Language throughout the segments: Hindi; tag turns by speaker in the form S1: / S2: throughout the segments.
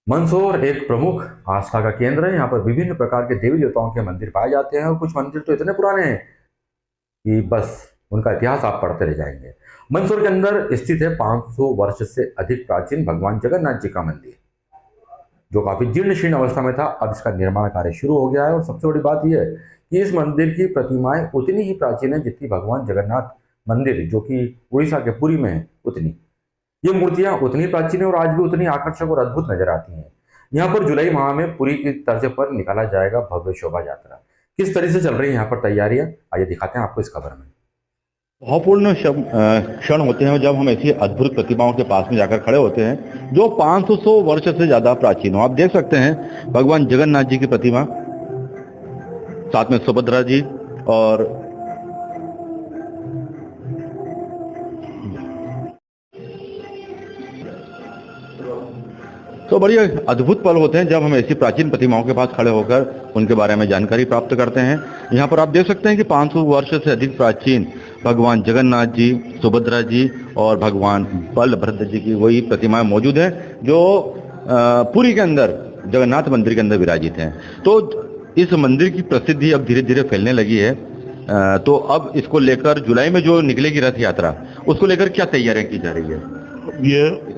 S1: मंदसौर एक प्रमुख आस्था का केंद्र है। यहाँ पर विभिन्न प्रकार के देवी देवताओं के मंदिर पाए जाते हैं और कुछ मंदिर तो इतने पुराने हैं कि बस उनका इतिहास आप पढ़ते रह जाएंगे। मंदसौर के अंदर स्थित है 500 वर्ष से अधिक प्राचीन भगवान जगन्नाथ जी का मंदिर, जो काफी जीर्ण शीर्ण अवस्था में था। अब इसका निर्माण कार्य शुरू हो गया है और सबसे बड़ी बात यह है कि इस मंदिर की प्रतिमाएं उतनी ही प्राचीन है जितनी भगवान जगन्नाथ मंदिर जो कि उड़ीसा के पुरी में है उतनी। ये मूर्तियां उतनी प्राचीन है और आज भी उतनी आकर्षक और अद्भुत नजर आती हैं। यहाँ पर जुलाई माह में पुरी की तर्ज पर निकाला जाएगा भव्य शोभा यात्रा। किस तरह से चल रही है यहाँ पर तैयारियां, आइए दिखाते हैं आपको इस खबर में।
S2: भावपूर्ण क्षण होते हैं जब हम ऐसी अद्भुत प्रतिमाओं के पास में जाकर खड़े होते हैं जो 500 वर्ष से ज्यादा प्राचीन हो। आप देख सकते हैं भगवान जगन्नाथ जी की प्रतिमा, साथ में सुभद्रा जी और तो बड़ी अद्भुत पल होते हैं जब हम ऐसी प्राचीन प्रतिमाओं के पास खड़े होकर उनके बारे में जानकारी प्राप्त करते हैं। यहाँ पर आप देख सकते हैं कि 500 वर्ष से अधिक प्राचीन भगवान जगन्नाथ जी, सुभद्रा जी और भगवान बलभद्र जी की वही प्रतिमाएं मौजूद हैं जो पुरी के अंदर जगन्नाथ मंदिर के अंदर विराजित हैं। तो इस मंदिर की प्रसिद्धि अब धीरे धीरे फैलने लगी है। तो अब इसको लेकर जुलाई में जो निकलेगी रथ यात्रा, उसको लेकर क्या तैयारियां की जा रही है?
S3: ये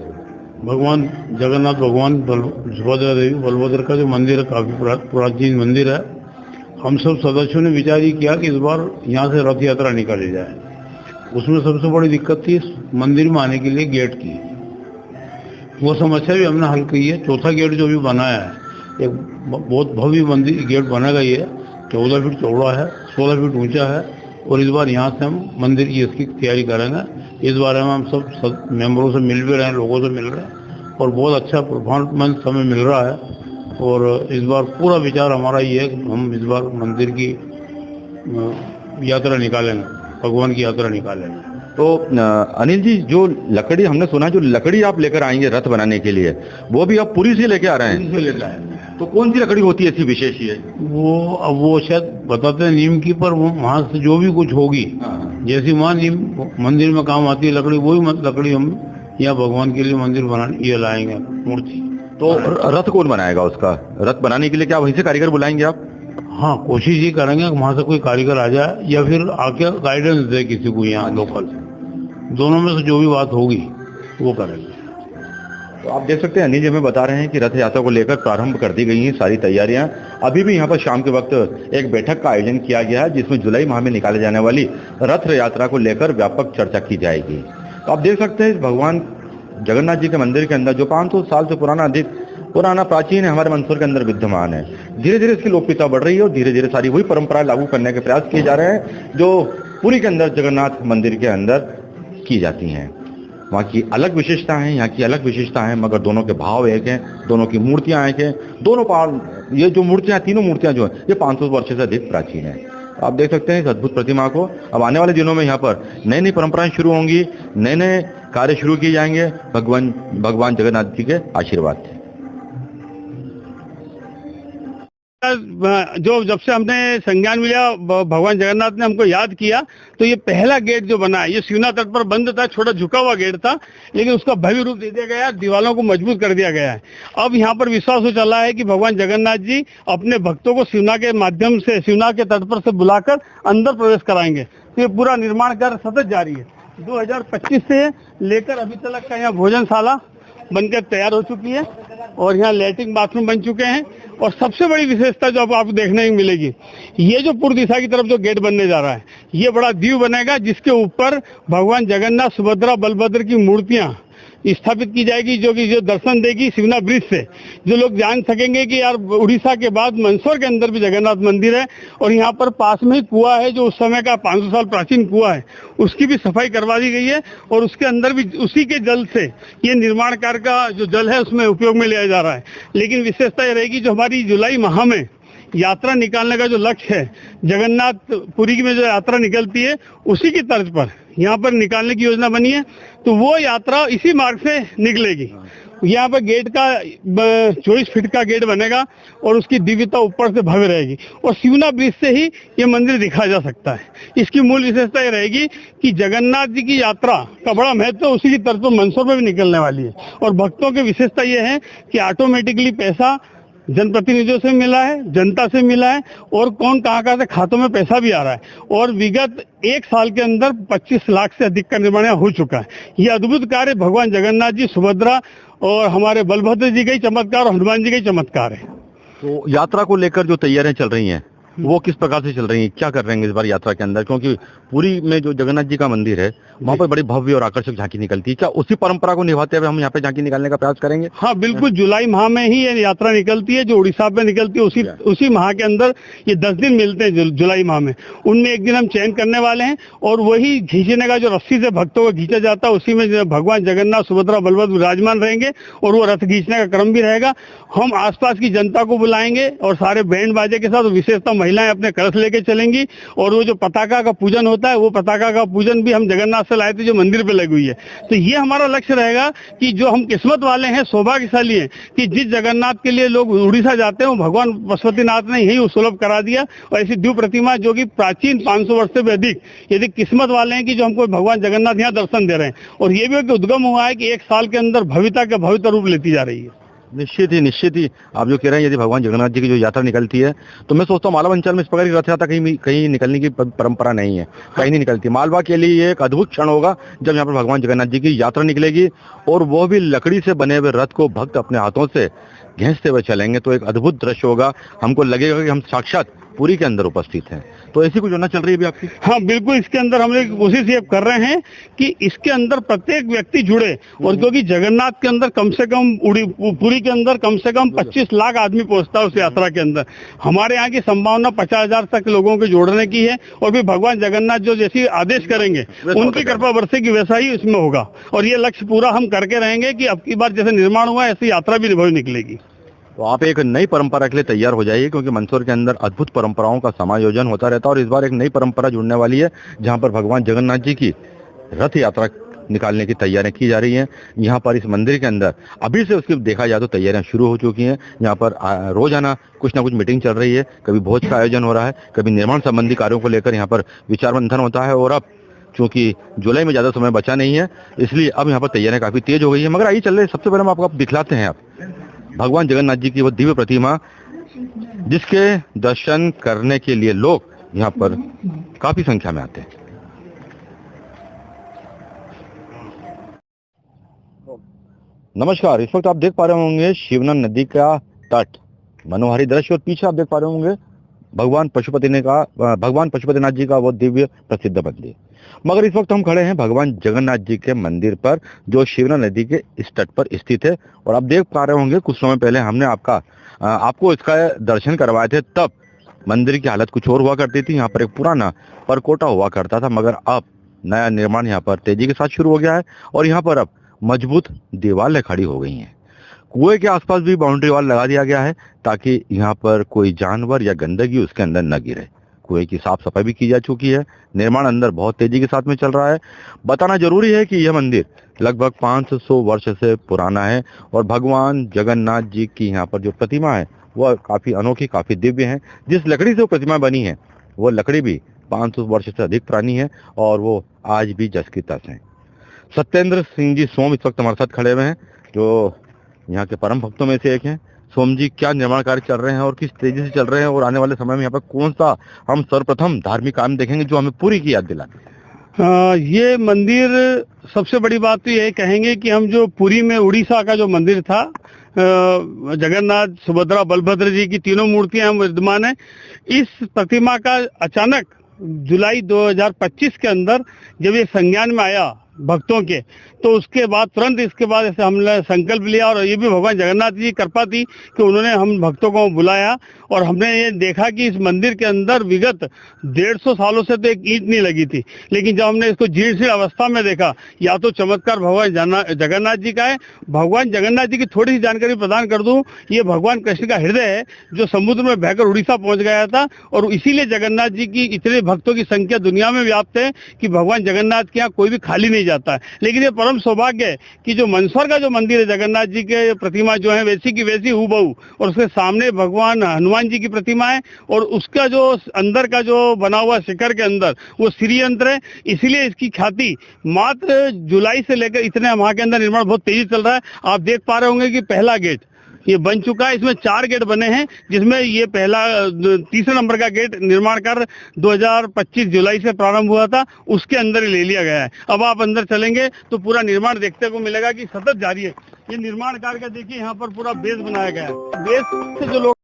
S3: भगवान जगन्नाथ, भगवान सुभद्रा देवी, बलभद्र का जो मंदिर है काफी प्राचीन मंदिर है। हम सब सदस्यों ने विचार ये किया कि इस बार यहाँ से रथ यात्रा निकाली जाए। उसमें सबसे बड़ी दिक्कत थी इस मंदिर में आने के लिए गेट की। वो समस्या भी हमने हल की है। चौथा गेट जो भी बनाया है, एक बहुत भव्य मंदिर गेट बना गई है, 14 फीट चौड़ा है, 16 फीट ऊंचा है। और इस बार यहाँ से हम मंदिर की इसकी तैयारी करेंगे। इस बारे में हम सब मेंबरों से मिल भी रहे हैं, लोगों से मिल रहे हैं और बहुत अच्छा परफॉर्मेंस हमें मिल रहा है। और इस बार पूरा विचार हमारा ये है कि हम इस बार मंदिर की यात्रा निकालेंगे, भगवान की यात्रा निकालेंगे।
S2: तो अनिल जी, जो लकड़ी हमने सुना है, जो लकड़ी आप लेकर आएंगे रथ बनाने के लिए, वो भी आप पुरी से लेके आ रहे हैं?
S3: पुरी से लेकर आए हैं।
S2: तो कौन सी लकड़ी होती है ऐसी विशेष है?
S3: वो शायद बताते हैं नीम की, पर वहाँ से जो भी कुछ होगी, जैसी वहाँ नीम मंदिर में काम आती है लकड़ी, वही लकड़ी हम यहाँ भगवान के लिए मंदिर बनाने ये लाएंगे मूर्ति।
S2: तो रथ कौन बनाएगा? उसका रथ बनाने के लिए क्या वहीं से कारीगर बुलाएंगे आप?
S3: हाँ, कोशिश ये करेंगे कि वहाँ से कोई कारीगर आ जाए या फिर आके गाइडेंस दे किसी को यहाँ लोकल। दोनों में से जो भी बात होगी वो करेंगे।
S2: तो आप देख सकते हैं अनिल जी हमें बता रहे हैं कि रथ यात्रा को लेकर प्रारंभ कर दी गई हैं सारी तैयारियां। अभी भी यहाँ पर शाम के वक्त एक बैठक का आयोजन किया गया है जिसमें जुलाई माह में निकाले जाने वाली रथ यात्रा को लेकर व्यापक चर्चा की जाएगी। तो आप देख सकते हैं भगवान जगन्नाथ जी के मंदिर के अंदर जो 500 साल से पुराना प्राचीन है, हमारे मंदसौर के अंदर विद्यमान है। धीरे धीरे इसकी लोकप्रियता बढ़ रही है और धीरे धीरे सारी वही परंपरा लागू करने के प्रयास किए जा रहे हैं जो पुरी के अंदर जगन्नाथ मंदिर के अंदर की जाती हैं। वहाँ की अलग विशेषता है, यहाँ की अलग विशेषता है, मगर दोनों के भाव एक हैं, दोनों की मूर्तियाँ एक हैं। दोनों ये जो मूर्तियाँ, तीनों मूर्तियाँ जो हैं, ये 500 वर्ष से अधिक प्राचीन है। आप देख सकते हैं इस अद्भुत प्रतिमा को। अब आने वाले दिनों में यहाँ पर नई नई परंपराएं शुरू होंगी, नए नए कार्य शुरू किए जाएंगे भगवान जगन्नाथ जी के आशीर्वाद से।
S4: जो जब से हमने संज्ञान मिला, भगवान जगन्नाथ ने हमको याद किया, तो ये पहला गेट जो बना है, ये शिवना तट पर बंद था, छोटा झुका हुआ गेट था, लेकिन उसका भव्य रूप दे दिया गया, दीवारों को मजबूत कर दिया गया है। अब यहाँ पर विश्वास हो चला है कि भगवान जगन्नाथ जी अपने भक्तों को शिवना के माध्यम से, शिवना के तट पर से बुलाकर अंदर प्रवेश कराएंगे। तो ये पूरा निर्माण कार्य सतत जारी है। 2025 से लेकर अभी तक का यहाँ भोजनशाला बनकर तैयार हो चुकी है और यहाँ लैट्रिन बाथरूम बन चुके हैं। और सबसे बड़ी विशेषता जो अब आपको देखने को मिलेगी, ये जो पूर्व दिशा की तरफ जो गेट बनने जा रहा है, ये बड़ा द्वीप बनेगा जिसके ऊपर भगवान जगन्नाथ, सुभद्रा, बलभद्र की मूर्तियां स्थापित की जाएगी, जो दर्शन देगी शिवना ब्रिज से। जो लोग जान सकेंगे कि यार उड़ीसा के बाद मंदसौर के अंदर भी जगन्नाथ मंदिर है और यहाँ पर पास में ही कुआं है, जो उस समय का 500 साल प्राचीन कुआं है, उसकी भी सफाई करवा दी गई है और उसके अंदर भी उसी के जल से ये निर्माण कार्य का जो जल है उसमें उपयोग में लिया जा रहा है। लेकिन विशेषता ये रहेगी, जो हमारी जुलाई माह में यात्रा निकालने का जो लक्ष्य है, जगन्नाथ पुरी में जो यात्रा निकलती है उसी की तर्ज पर यहाँ पर निकालने की योजना बनी है। तो वो यात्रा इसी मार्ग से निकलेगी। यहाँ पर गेट का 24 फीट का गेट बनेगा और उसकी दिव्यता ऊपर से भव्य रहेगी और शिवना ब्रिज से ही ये मंदिर दिखा जा सकता है। इसकी मूल विशेषता ये रहेगी कि जगन्नाथ जी की यात्रा का बड़ा महत्व उसी की तरफ मंदसौर में भी निकलने वाली है और भक्तों की विशेषता ये है कि ऑटोमेटिकली पैसा जनप्रतिनिधियों से मिला है, जनता से मिला है और कौन कहाँ से खातों में पैसा भी आ रहा है और विगत 1 साल के अंदर 25 लाख से अधिक का निर्माण हो चुका है। ये अद्भुत कार्य भगवान जगन्नाथ जी, सुभद्रा और हमारे बलभद्र जी का ही चमत्कार और हनुमान जी का ही चमत्कार है।
S2: तो यात्रा को लेकर जो तैयारियां चल रही हैं वो किस प्रकार से चल रही हैं, क्या कर रहे हैं इस बार यात्रा के अंदर, क्योंकि पुरी में जो जगन्नाथ जी का मंदिर है वहाँ पर बड़ी भव्य और आकर्षक झांकी निकलती है, क्या उसी परंपरा को निभाते हुए हम यहाँ पे झांकी निकालने का प्रयास करेंगे?
S4: हाँ बिल्कुल, जुलाई माह में ही ये यात्रा निकलती है जो उड़ीसा में निकलती है। उसी माह के अंदर ये 10 दिन मिलते हैं जुलाई माह में, उनमें एक दिन हम चयन करने वाले हैं और वही खींचने का जो रस्सी से भक्तों को खींचा जाता है उसी में भगवान जगन्नाथ, सुभद्रा, बलभद्र विराजमान रहेंगे और वो रथ खींचने का क्रम भी रहेगा। हम आसपास की जनता को बुलाएंगे और सारे बैंड बाजे के साथ, विशेषतः महिलाएं अपने कलश लेके चलेंगी और वो जो पताका का पूजन होता है वो पताका का पूजन भी हम जगन्नाथ से लाए थे जो मंदिर पे लगी हुई है। तो ये हमारा लक्ष्य रहेगा कि जो हम किस्मत वाले हैं, सौभाग्यशाली हैं कि जिस जगन्नाथ के लिए लोग उड़ीसा जाते हैं वो भगवान पशुपतिनाथ ने यही सुलभ करा दिया और ऐसी दिव्य प्रतिमा जो कि प्राचीन 500 वर्ष से भी अधिक, यदि किस्मत वाले हैं कि जो हमको भगवान जगन्नाथ यहाँ दर्शन दे रहे हैं और ये भी एक उद्गम हुआ है कि 1 साल के अंदर भव्यता का भव्य रूप लेती जा रही है।
S2: निश्चित ही आप जो कह रहे हैं यदि भगवान जगन्नाथ जी की जो यात्रा निकलती है तो मैं सोचता हूँ मालवा अंचल में इस प्रकार की रथ यात्रा कहीं निकलने की परंपरा नहीं है, कहीं नहीं निकलती। मालवा के लिए ये एक अद्भुत क्षण होगा जब यहाँ पर भगवान जगन्नाथ जी की यात्रा निकलेगी और वो भी लकड़ी से बने हुए रथ को भक्त अपने हाथों से घिसते हुए चलेंगे, तो एक अद्भुत दृश्य होगा। हमको लगेगा कि हम साक्षात पुरी के अंदर उपस्थित हैं। तो ऐसी कुछ योजना चल रही है भी आपकी?
S4: हाँ बिल्कुल, इसके अंदर हम लोग कोशिश ये कर रहे हैं कि इसके अंदर प्रत्येक व्यक्ति जुड़े और क्योंकि जगन्नाथ के अंदर कम से कम पुरी के अंदर कम से कम 25 लाख आदमी पहुंचता है उस यात्रा के अंदर। हमारे यहाँ की संभावना 50,000 तक लोगों के जोड़ने की है और फिर भगवान जगन्नाथ जो जैसी आदेश करेंगे उनकी कृपा बरसेगी वैसा ही इसमें होगा और ये लक्ष्य पूरा हम करके रहेंगे कि अब की बार जैसे निर्माण हुआ ऐसी यात्रा भी निभाई निकलेगी।
S2: तो आप एक नई परंपरा के लिए तैयार हो जाइए, क्योंकि मंदसौर के अंदर अद्भुत परंपराओं का समायोजन होता रहता है और इस बार एक नई परंपरा जुड़ने वाली है जहां पर भगवान जगन्नाथ जी की रथ यात्रा निकालने की तैयारियां की जा रही हैं। यहाँ पर इस मंदिर के अंदर अभी से उसकी देखा जाए तो तैयारियां शुरू हो चुकी हैं। यहाँ पर रोजाना कुछ ना कुछ मीटिंग चल रही है, कभी भोज का आयोजन हो रहा है, कभी निर्माण संबंधी कार्यों को लेकर यहाँ पर विचार मंथन होता है और अब चूंकि जुलाई में ज्यादा समय बचा नहीं है इसलिए अब यहाँ पर तैयारियां काफी तेज हो गई है। मगर आइए चल रहे, सबसे पहले हम आपको दिखलाते हैं आप भगवान जगन्नाथ जी की वो दिव्य प्रतिमा जिसके दर्शन करने के लिए लोग यहाँ पर काफी संख्या में आते हैं। नमस्कार, इस वक्त आप देख पा रहे होंगे शिवना नदी का तट, मनोहारी दृश्य और पीछे आप देख पा रहे होंगे भगवान पशुपतिनाथ जी का वो दिव्य प्रसिद्ध मंदिर। मगर इस वक्त हम खड़े हैं भगवान जगन्नाथ जी के मंदिर पर जो शिवना नदी के इस तट पर स्थित है और आप देख पा रहे होंगे कुछ समय पहले हमने आपको इसका दर्शन करवाए थे, तब मंदिर की हालत कुछ और हुआ करती थी। यहाँ पर एक पुराना परकोटा हुआ करता था, मगर अब नया निर्माण यहाँ पर तेजी के साथ शुरू हो गया है और यहाँ पर अब मजबूत दीवारें खड़ी हो गई हैं। कुएं के आसपास भी बाउंड्री वॉल लगा दिया गया है ताकि यहाँ पर कोई जानवर या गंदगी उसके अंदर न गिरे। कुएं की साफ सफाई भी की जा चुकी है। निर्माण अंदर बहुत तेजी के साथ में चल रहा है। बताना जरूरी है कि यह मंदिर लगभग 500 वर्ष से पुराना है और भगवान जगन्नाथ जी की यहाँ पर जो प्रतिमा है वह काफी अनोखी, काफी दिव्य है। जिस लकड़ी से वो प्रतिमा बनी है वो लकड़ी भी 500 वर्ष से अधिक पुरानी है और वो आज भी जस की तस है। सत्येंद्र सिंह जी सोम इस वक्त हमारे साथ खड़े हुए हैं जो यहाँ के परम भक्तों में से एक हैं। सोम जी, क्या निर्माण कार्य चल रहे हैं और किस तेजी से चल रहे हैं और आने वाले समय में यहाँ पर कौन सा हम सर्वप्रथम धार्मिक काम देखेंगे जो हमें पूरी की याद दिलाते?
S4: ये मंदिर, सबसे बड़ी बात तो ये कहेंगे कि हम जो पुरी में उड़ीसा का जो मंदिर था, जगन्नाथ, सुभद्रा, बलभद्र जी की तीनों मूर्तियां विद्यमान है। इस प्रतिमा का अचानक जुलाई 2025 के अंदर जब ये संज्ञान में आया भक्तों के, तो उसके बाद तुरंत इसके बाद ऐसे हमने संकल्प लिया और ये भी भगवान जगन्नाथ जी की कृपा थी कि उन्होंने हम भक्तों को बुलाया और हमने ये देखा कि इस मंदिर के अंदर विगत 150 सालों से तो एक ईंट नहीं लगी थी, लेकिन जब हमने इसको जीर्ण अवस्था में देखा, या तो चमत्कार भगवान जगन्नाथ जी का है। भगवान जगन्नाथ जी की थोड़ी सी जानकारी प्रदान कर दूं, ये भगवान कृष्ण का हृदय है जो समुद्र में बहकर उड़ीसा पहुंच गया था और इसीलिए जगन्नाथ जी की इतने भक्तों की संख्या दुनिया में व्याप्त है कि भगवान जगन्नाथ के यहाँ कोई भी खाली नहीं जाता है। लेकिन ये परम सौभाग्य है कि जो मंदसौर का जो मंदिर है, जगन्नाथ जी के प्रतिमा जो है वैसी की वैसी हूबहू, और उसके सामने भगवान हनुमान जी की प्रतिमा है, और उसका जो अंदर का जो बना हुआ शिखर के अंदर वो श्री यंत्र है। इसलिए इसकी ख्याति मात्र जुलाई से लेकर इतने माह के अंदर निर्माण बहुत तेजी चल रहा है। आप देख पा रहे होंगे कि पहला गेट ये बन चुका है। इसमें 4 गेट बने हैं, जिसमें ये पहला तीसरे नंबर का गेट निर्माण कार्य 2025 जुलाई से प्रारंभ हुआ था, उसके अंदर ही ले लिया गया है। अब आप अंदर चलेंगे तो पूरा निर्माण देखने को मिलेगा कि सतत जारी है। ये निर्माण कार्य का देखिए यहाँ पर पूरा बेस बनाया गया है। बेस से जो लोग